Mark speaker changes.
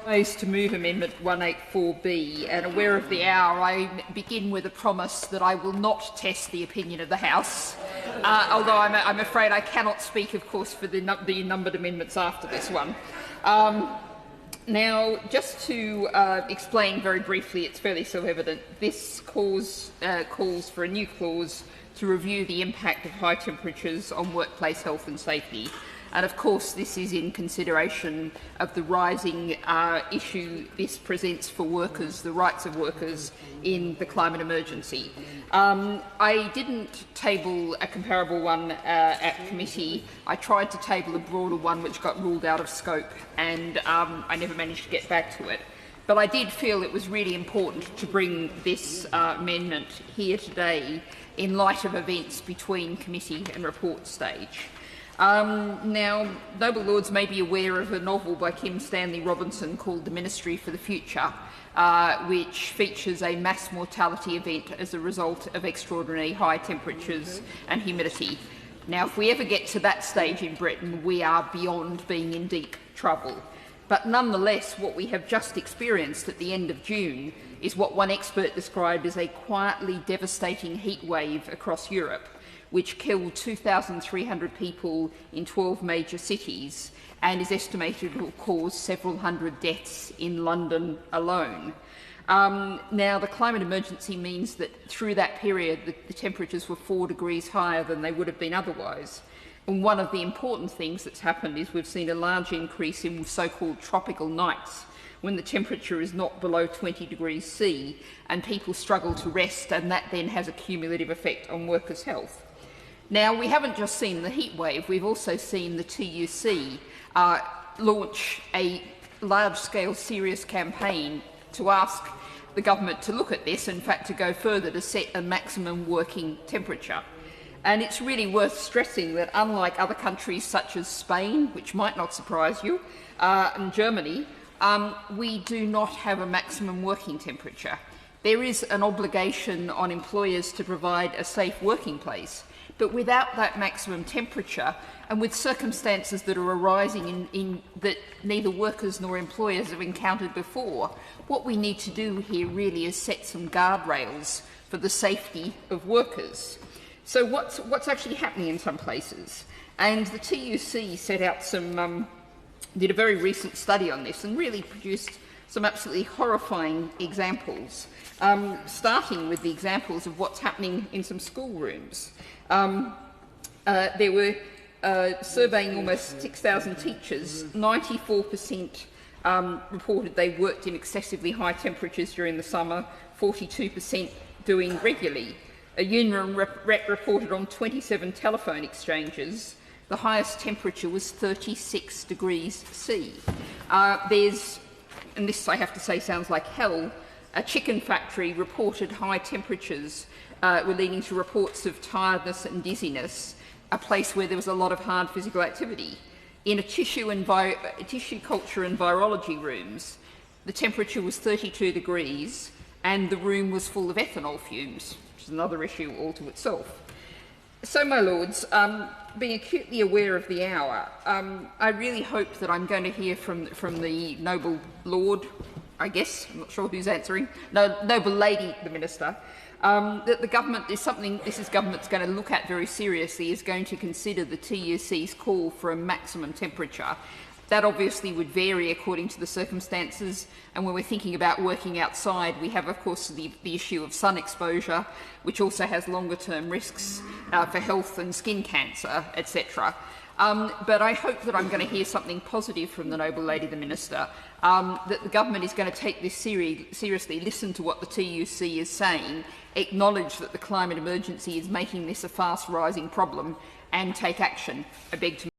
Speaker 1: To move Amendment 184B, and aware of the hour, I begin with a promise that I will not test the opinion of the House, although I'm afraid I cannot speak, of course, for the numbered amendments after this one. Now, just to explain very briefly, it's fairly self-evident, this calls for a new clause to review the impact of high temperatures on workplace health and safety. And of course, this is in consideration of the rising issue this presents for workers, the rights of workers in the climate emergency. I didn't table a comparable one at committee. I tried to table a broader one which got ruled out of scope, and I never managed to get back to it. But I did feel it was really important to bring this amendment here today in light of events between committee and report stage. Now, noble lords may be aware of a novel by Kim Stanley Robinson called The Ministry for the Future, which features a mass mortality event as a result of extraordinarily high temperatures and humidity. Now, if we ever get to that stage in Britain, we are beyond being in deep trouble. But nonetheless, what we have just experienced at the end of June is what one expert described as a quietly devastating heat wave across Europe, which killed 2,300 people in 12 major cities and is estimated to have caused several hundred deaths in London alone. Now, the climate emergency means that through that period, the temperatures were 4 degrees higher than they would have been otherwise. And one of the important things that's happened is we've seen a large increase in so-called tropical nights, when the temperature is not below 20 degrees C, and people struggle to rest, and that then has a cumulative effect on workers' health. Now, we haven't just seen the heat wave, we've also seen the TUC launch a large-scale serious campaign to ask the government to look at this, in fact to go further, to set a maximum working temperature. And it's really worth stressing that unlike other countries such as Spain, which might not surprise you, and Germany, we do not have a maximum working temperature. There is an obligation on employers to provide a safe working place, but without that maximum temperature, and with circumstances that are arising that neither workers nor employers have encountered before, what we need to do here really is set some guardrails for the safety of workers. So what's actually happening in some places? And the TUC set out did a very recent study on this and really produced some absolutely horrifying examples, starting with the examples of what's happening in some schoolrooms. They were surveying almost 6,000 teachers. 94% reported they worked in excessively high temperatures during the summer, 42% doing regularly. A union rep reported on 27 telephone exchanges the highest temperature was 36 degrees C. And this I have to say sounds like hell, a chicken factory reported high temperatures were leading to reports of tiredness and dizziness, a place where there was a lot of hard physical activity. In a tissue culture and virology rooms, the temperature was 32 degrees and the room was full of ethanol fumes, which is another issue all to itself. So, my lords, being acutely aware of the hour, I really hope that I'm going to hear from the noble lord, I guess, I'm not sure who's answering, noble lady, the minister, that the government is something this government's going to look at very seriously, is going to consider the TUC's call for a maximum temperature. That obviously would vary according to the circumstances, and when we're thinking about working outside, we have, of course, the issue of sun exposure, which also has longer-term risks for health and skin cancer, etc. But I hope that I'm going to hear something positive from the noble lady, the minister, that the government is going to take this seriously, listen to what the TUC is saying, acknowledge that the climate emergency is making this a fast-rising problem, and take action. I beg to